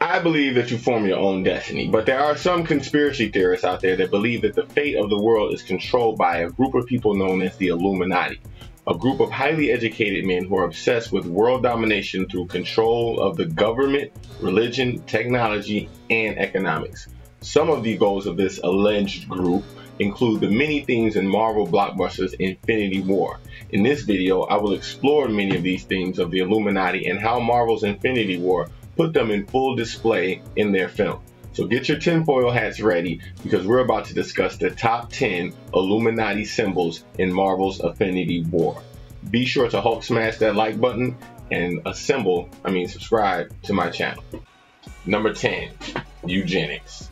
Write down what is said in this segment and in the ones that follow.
I believe that you form your own destiny, but there are some conspiracy theorists out there that believe that the fate of the world is controlled by a group of people known as the Illuminati, a group of highly educated men who are obsessed with world domination through control of the government, religion, technology, and economics. Some of the goals of this alleged group include the many themes in Marvel blockbusters Infinity War. In this video, I will explore many of these themes of the Illuminati and how Marvel's Infinity War put them in full display in their film. So get your tinfoil hats ready, because we're about to discuss the top 10 Illuminati symbols in Marvel's Infinity War. Be sure to Hulk smash that like button and subscribe to my channel. Number 10, Eugenics.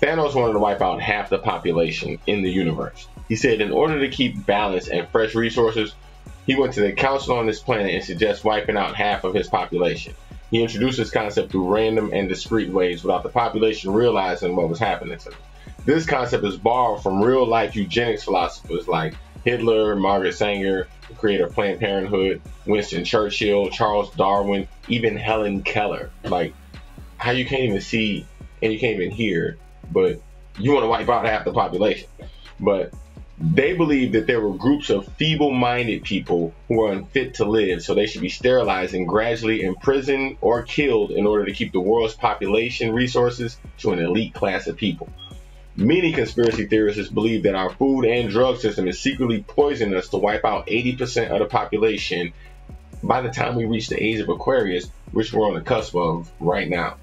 Thanos wanted to wipe out half the population in the universe. He said in order to keep balance and fresh resources, he went to the council on this planet and suggests wiping out half of his population. He introduced this concept through random and discreet ways without the population realizing what was happening to them. This concept is borrowed from real-life eugenics philosophers like Hitler, Margaret Sanger, the creator of Planned Parenthood, Winston Churchill, Charles Darwin, even Helen Keller. Like, how you can't even see and you can't even hear, but you want to wipe out half the population. But they believe that there were groups of feeble-minded people who were unfit to live, so they should be sterilized and gradually imprisoned or killed in order to keep the world's population resources to an elite class of people. Many conspiracy theorists believe that our food and drug system is secretly poisoning us to wipe out 80% of the population by the time we reach the age of Aquarius, which we're on the cusp of right now.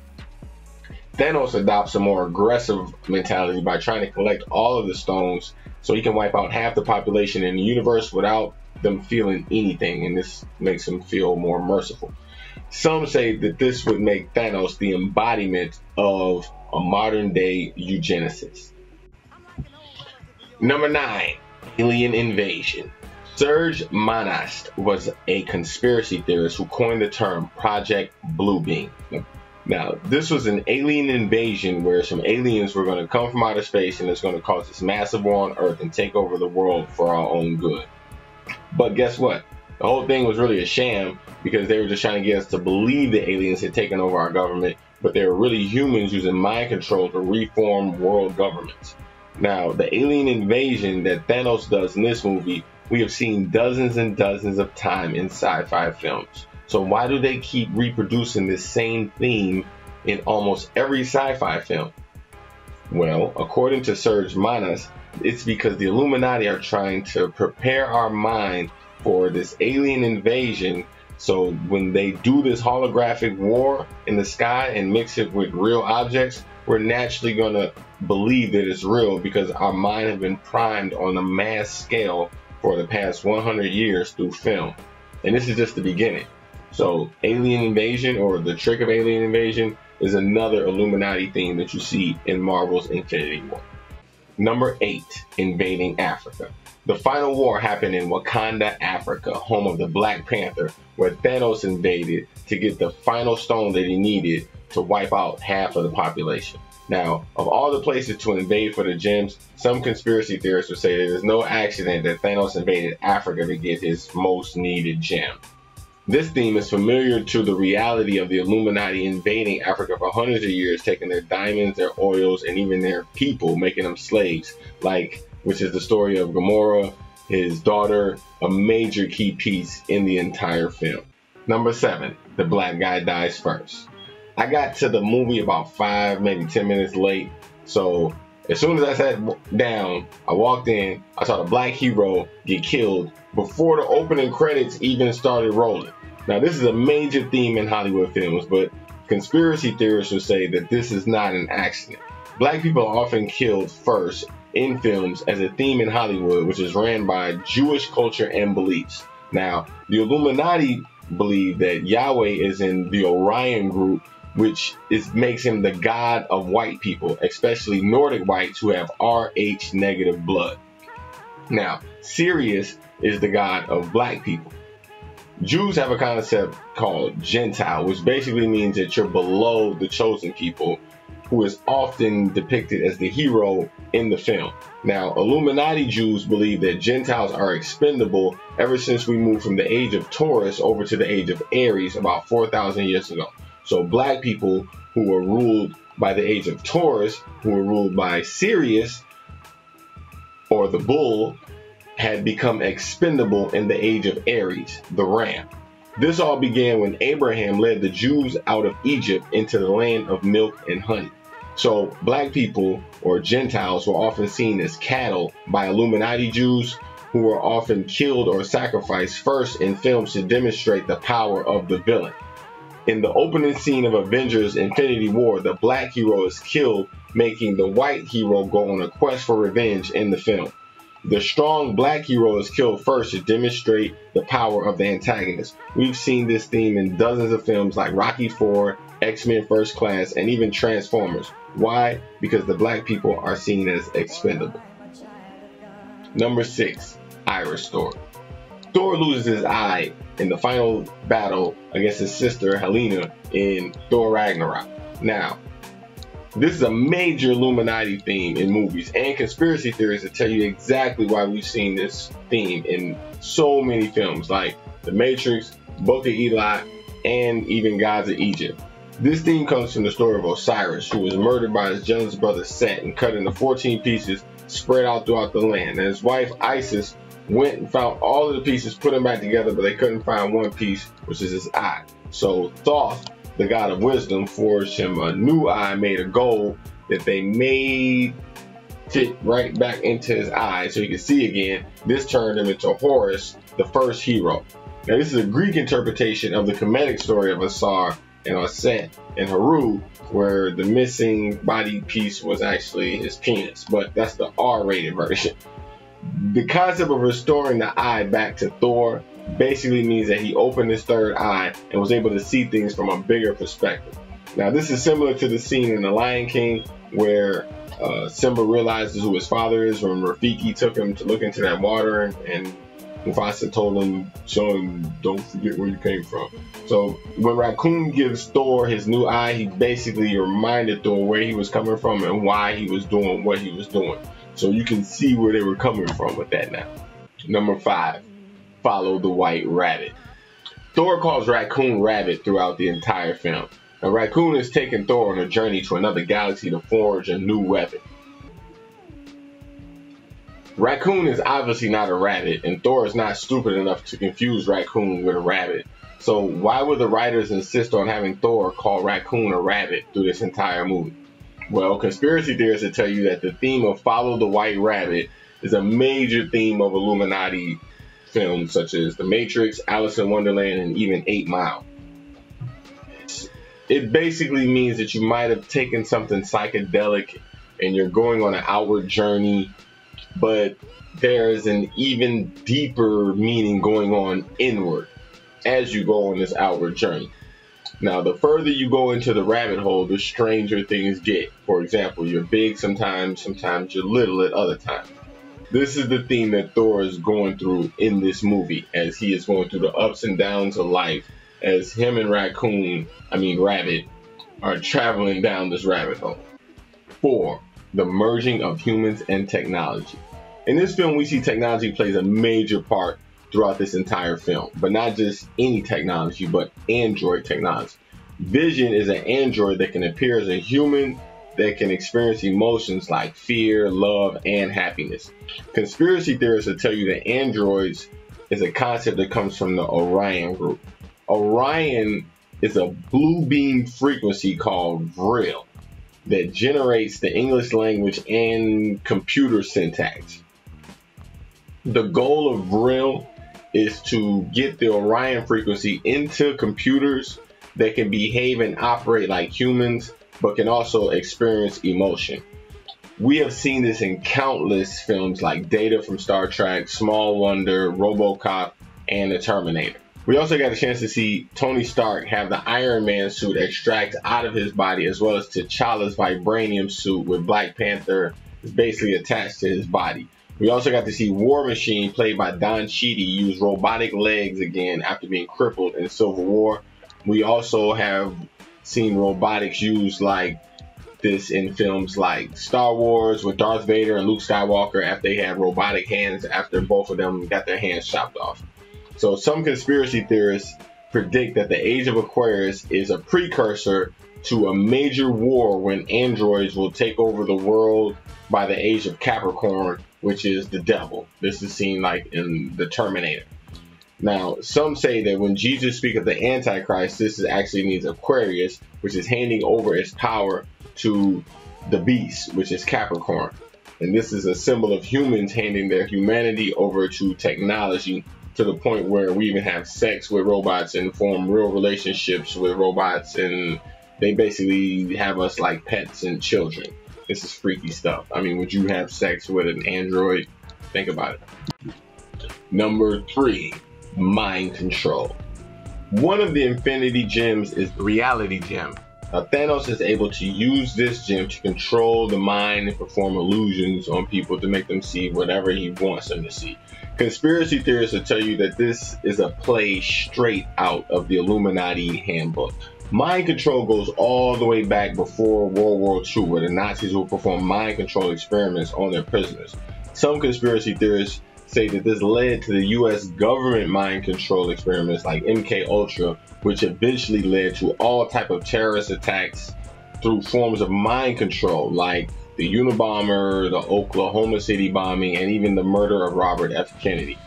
Thanos adopts a more aggressive mentality by trying to collect all of the stones so he can wipe out half the population in the universe without them feeling anything, and this makes them feel more merciful. Some say that this would make Thanos the embodiment of a modern-day eugenicist. Number 9, alien invasion. Serge Monast was a conspiracy theorist who coined the term Project Bluebeam. Now, this was an alien invasion where some aliens were going to come from outer space and it's going to cause this massive war on Earth and take over the world for our own good. But guess what? The whole thing was really a sham, because they were just trying to get us to believe the aliens had taken over our government, but they were really humans using mind control to reform world governments. Now, the alien invasion that Thanos does in this movie, we have seen dozens and dozens of times in sci-fi films. So why do they keep reproducing this same theme in almost every sci-fi film? Well, according to Serge Monast, it's because the Illuminati are trying to prepare our mind for this alien invasion, so when they do this holographic war in the sky and mix it with real objects, we're naturally going to believe that it's real, because our mind has been primed on a mass scale for the past 100 years through film. And this is just the beginning. So alien invasion, or the trick of alien invasion, is another Illuminati theme that you see in Marvel's Infinity War. Number 8, Invading Africa. The final war happened in Wakanda, Africa, home of the Black Panther, where Thanos invaded to get the final stone that he needed to wipe out half of the population. Now, of all the places to invade for the gems, some conspiracy theorists would say that there's no accident that Thanos invaded Africa to get his most needed gem. This theme is familiar to the reality of the Illuminati invading Africa for hundreds of years, taking their diamonds, their oils, and even their people, making them slaves, which is the story of Gamora, his daughter, a major key piece in the entire film. Number 7, the black guy dies first. I got to the movie about 5, maybe 10 minutes late, so as soon as I sat down, I walked in, I saw the black hero get killed before the opening credits even started rolling. Now, this is a major theme in Hollywood films, but conspiracy theorists will say that this is not an accident. Black people are often killed first in films as a theme in Hollywood, which is ran by Jewish culture and beliefs. Now, the Illuminati believe that Yahweh is in the Orion group, which makes him the god of white people, especially Nordic whites who have Rh negative blood. Now, Sirius is the god of black people. Jews have a concept called Gentile, which basically means that you're below the chosen people, who is often depicted as the hero in the film. Now, Illuminati Jews believe that Gentiles are expendable ever since we moved from the age of Taurus over to the age of Aries about 4,000 years ago. So black people who were ruled by the age of Taurus, who were ruled by Sirius, or the bull, had become expendable in the age of Aries, the ram. This all began when Abraham led the Jews out of Egypt into the land of milk and honey. So black people, or Gentiles, were often seen as cattle by Illuminati Jews, who were often killed or sacrificed first in films to demonstrate the power of the villain. In the opening scene of Avengers Infinity War, the black hero is killed, making the white hero go on a quest for revenge in the film. The strong black hero is killed first to demonstrate the power of the antagonist. We've seen this theme in dozens of films like Rocky IV, X-Men First Class, and even Transformers. Why? Because the black people are seen as expendable. Number 6, Iris Thor. Thor loses his eye in the final battle against his sister Helena in Thor Ragnarok. Now, this is a major Illuminati theme in movies and conspiracy theories that tell you exactly why we've seen this theme in so many films like The Matrix, Book of Eli, and even Gods of Egypt. This theme comes from the story of Osiris, who was murdered by his jealous brother Set and cut into 14 pieces spread out throughout the land. And his wife Isis went and found all of the pieces, put them back together, but they couldn't find one piece, which is his eye. So Thoth, the god of wisdom, forged him a new eye made of gold that they made fit right back into his eye so he could see again. This turned him into Horus, the first hero. Now this is a Greek interpretation of the Kemetic story of Asar and Aset and Haru, where the missing body piece was actually his penis, but that's the R-rated version. The concept of restoring the eye back to Thor basically means that he opened his third eye and was able to see things from a bigger perspective. Now this is similar to the scene in The Lion King where Simba realizes who his father is when Rafiki took him to look into that water and Mufasa told him, show him, don't forget where you came from. So when Raccoon gives Thor his new eye, he basically reminded Thor where he was coming from and why he was doing what he was doing. So you can see where they were coming from with that now. Number 5, follow the white rabbit. Thor calls Raccoon Rabbit throughout the entire film. Now Raccoon is taking Thor on a journey to another galaxy to forge a new weapon. Raccoon is obviously not a rabbit, and Thor is not stupid enough to confuse Raccoon with a rabbit. So why would the writers insist on having Thor call Raccoon a rabbit through this entire movie? Well, conspiracy theorists will tell you that the theme of follow the white rabbit is a major theme of Illuminati films such as The Matrix, Alice in Wonderland, and even 8 Mile. It basically means that you might have taken something psychedelic and you're going on an outward journey, but there's an even deeper meaning going on inward as you go on this outward journey. Now, the further you go into the rabbit hole, the stranger things get. For example, you're big sometimes you're little at other times. This is the theme that Thor is going through in this movie, as he is going through the ups and downs of life, as him and Rabbit, are traveling down this rabbit hole. 4, the merging of humans and technology. In this film, we see technology plays a major part throughout this entire film, but not just any technology, but android technology. Vision is an android that can appear as a human that can experience emotions like fear, love, and happiness. Conspiracy theorists will tell you that androids is a concept that comes from the Orion group. Orion is a blue beam frequency called Vril that generates the English language and computer syntax. The goal of Vril is to get the Orion frequency into computers that can behave and operate like humans, but can also experience emotion. We have seen this in countless films like Data from Star Trek, Small Wonder, RoboCop, and The Terminator. We also got a chance to see Tony Stark have the Iron Man suit extracted out of his body, as well as T'Challa's vibranium suit with Black Panther is basically attached to his body. We also got to see War Machine, played by Don Cheadle, use robotic legs again after being crippled in Civil War. We also have seen robotics used like this in films like Star Wars with Darth Vader and Luke Skywalker after they had robotic hands after both of them got their hands chopped off. So some conspiracy theorists predict that the Age of Aquarius is a precursor to a major war when androids will take over the world by the age of Capricorn, which is the devil. This is seen like in the Terminator. Now, some say that when Jesus speaks of the Antichrist, this actually means Aquarius, which is handing over its power to the beast, which is Capricorn. And this is a symbol of humans handing their humanity over to technology, to the point where we even have sex with robots and form real relationships with robots, and they basically have us like pets and children. This is freaky stuff. I mean, would you have sex with an android? Think about it. Number 3, mind control. One of the Infinity Gems is the Reality Gem. Now, Thanos is able to use this gem to control the mind and perform illusions on people to make them see whatever he wants them to see. Conspiracy theorists will tell you that this is a play straight out of the Illuminati handbook. Mind control goes all the way back before World War II, where the Nazis will perform mind control experiments on their prisoners. Some conspiracy theorists say that this led to the US government mind control experiments like MK-Ultra, which eventually led to all type of terrorist attacks through forms of mind control, like the Unabomber, the Oklahoma City bombing, and even the murder of Robert F. Kennedy.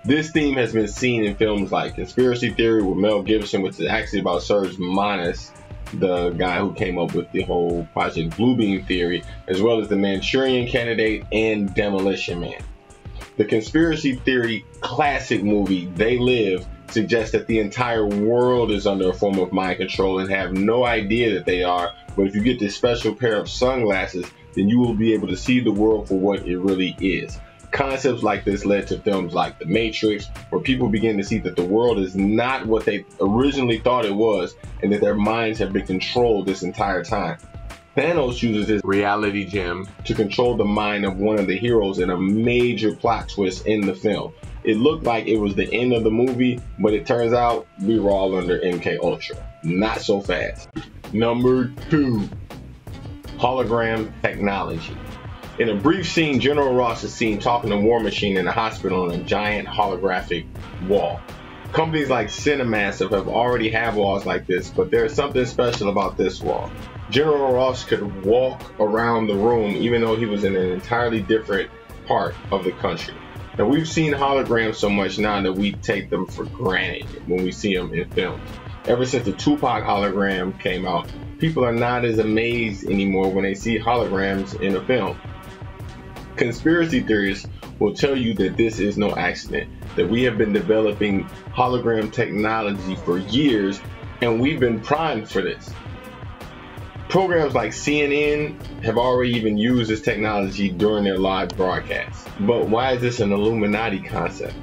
This theme has been seen in films like Conspiracy Theory with Mel Gibson, which is actually about Serge Manas, the guy who came up with the whole Project Bluebeam theory, as well as the Manchurian Candidate and Demolition Man. The conspiracy theory classic movie They Live suggests that the entire world is under a form of mind control and have no idea that they are, but if you get this special pair of sunglasses, then you will be able to see the world for what it really is. Concepts like this led to films like The Matrix, where people begin to see that the world is not what they originally thought it was, and that their minds have been controlled this entire time. Thanos uses his reality gem to control the mind of one of the heroes in a major plot twist in the film. It looked like it was the end of the movie, but it turns out we were all under MK-Ultra. Not so fast. Number 2, hologram technology. In a brief scene, General Ross is seen talking to War Machine in a hospital on a giant holographic wall. Companies like Cinemassive have already had walls like this, but there is something special about this wall. General Ross could walk around the room even though he was in an entirely different part of the country. Now, we've seen holograms so much now that we take them for granted when we see them in films. Ever since the Tupac hologram came out, people are not as amazed anymore when they see holograms in a film. Conspiracy theorists will tell you that this is no accident, that we have been developing hologram technology for years and we've been primed for this. Programs like CNN have already even used this technology during their live broadcasts. But why is this an Illuminati concept?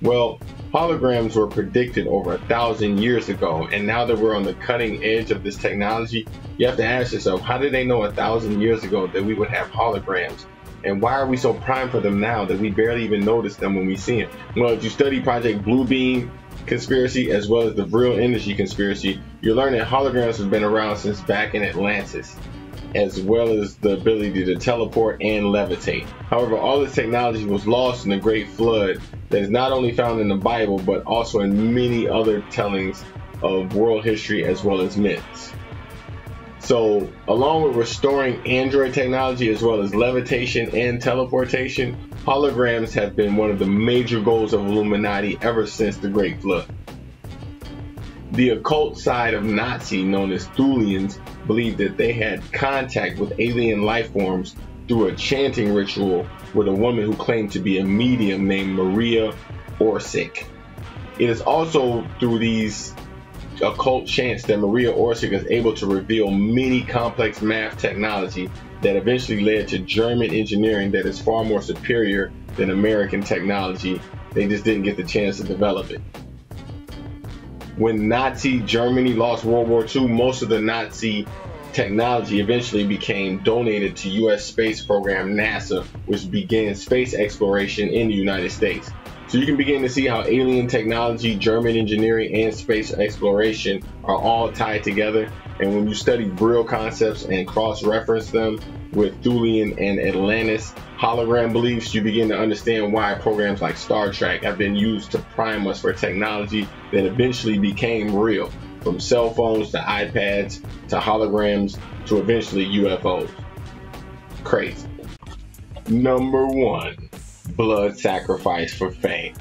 Well, holograms were predicted over 1,000 years ago, and now that we're on the cutting edge of this technology, you have to ask yourself, how did they know 1,000 years ago that we would have holograms? And why are we so primed for them now that we barely even notice them when we see them? Well, if you study Project Bluebeam conspiracy as well as the real energy conspiracy, you learn that holograms have been around since back in Atlantis, as well as the ability to teleport and levitate. However, all this technology was lost in the Great Flood that is not only found in the Bible, but also in many other tellings of world history as well as myths. So, along with restoring android technology as well as levitation and teleportation, holograms have been one of the major goals of Illuminati ever since the Great Flood. The occult side of Nazi, known as Thulians, believed that they had contact with alien life forms through a chanting ritual with a woman who claimed to be a medium named Maria Orsic. It is also through these occult chants that Maria Orsic is able to reveal many complex math technology that eventually led to German engineering that is far more superior than American technology. They just didn't get the chance to develop it. When Nazi Germany lost World War II, most of the Nazi technology eventually became donated to US space program NASA, which began space exploration in the United States. So you can begin to see how alien technology, German engineering, and space exploration are all tied together. And when you study real concepts and cross-reference them with Thulian and Atlantis hologram beliefs, you begin to understand why programs like Star Trek have been used to prime us for technology that eventually became real. from cell phones to iPads to holograms to eventually UFOs. Crazy. Number 1, blood sacrifice for fame.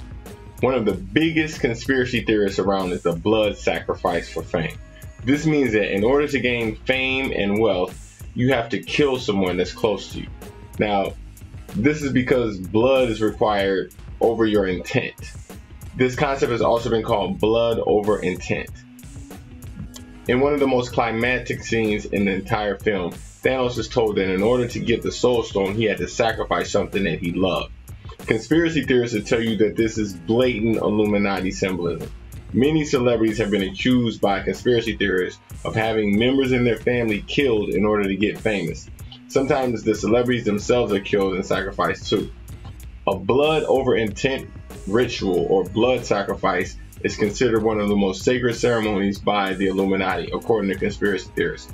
One of the biggest conspiracy theorists around is the blood sacrifice for fame. This means that in order to gain fame and wealth, you have to kill someone that's close to you. Now, this is because blood is required over your intent. This concept has also been called blood over intent. In one of the most climactic scenes in the entire film, Thanos is told that in order to get the Soul Stone, he had to sacrifice something that he loved. Conspiracy theorists will tell you that this is blatant Illuminati symbolism. Many celebrities have been accused by conspiracy theorists of having members in their family killed in order to get famous. Sometimes the celebrities themselves are killed and sacrificed too. A blood over intent ritual or blood sacrifice is considered one of the most sacred ceremonies by the Illuminati, according to conspiracy theorists.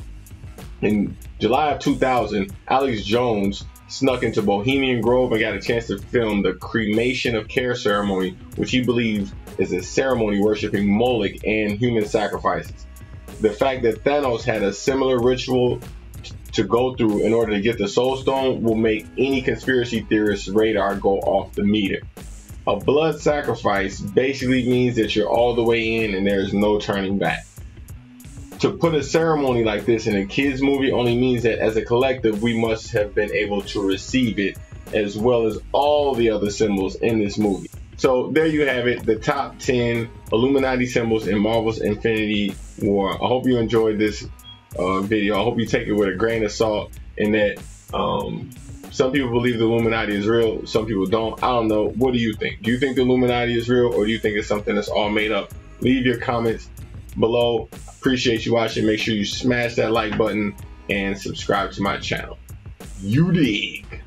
In July of 2000, Alex Jones snuck into Bohemian Grove and got a chance to film the cremation of care ceremony, which he believes is a ceremony worshiping Moloch and human sacrifices. The fact that Thanos had a similar ritual to go through in order to get the Soul Stone will make any conspiracy theorist's radar go off the meter. A blood sacrifice basically means that you're all the way in and there's no turning back. To put a ceremony like this in a kids movie only means that as a collective we must have been able to receive it, as well as all the other symbols in this movie. So there you have it, the top 10 Illuminati symbols in Marvel's Infinity War. I hope you enjoyed this video. I hope you take it with a grain of salt, in that some people believe the Illuminati is real, some people don't. I don't know. What do you think? Do you think the Illuminati is real, or do you think it's something that's all made up? Leave your comments below. Appreciate you watching. Make sure you smash that like button and subscribe to my channel. You dig?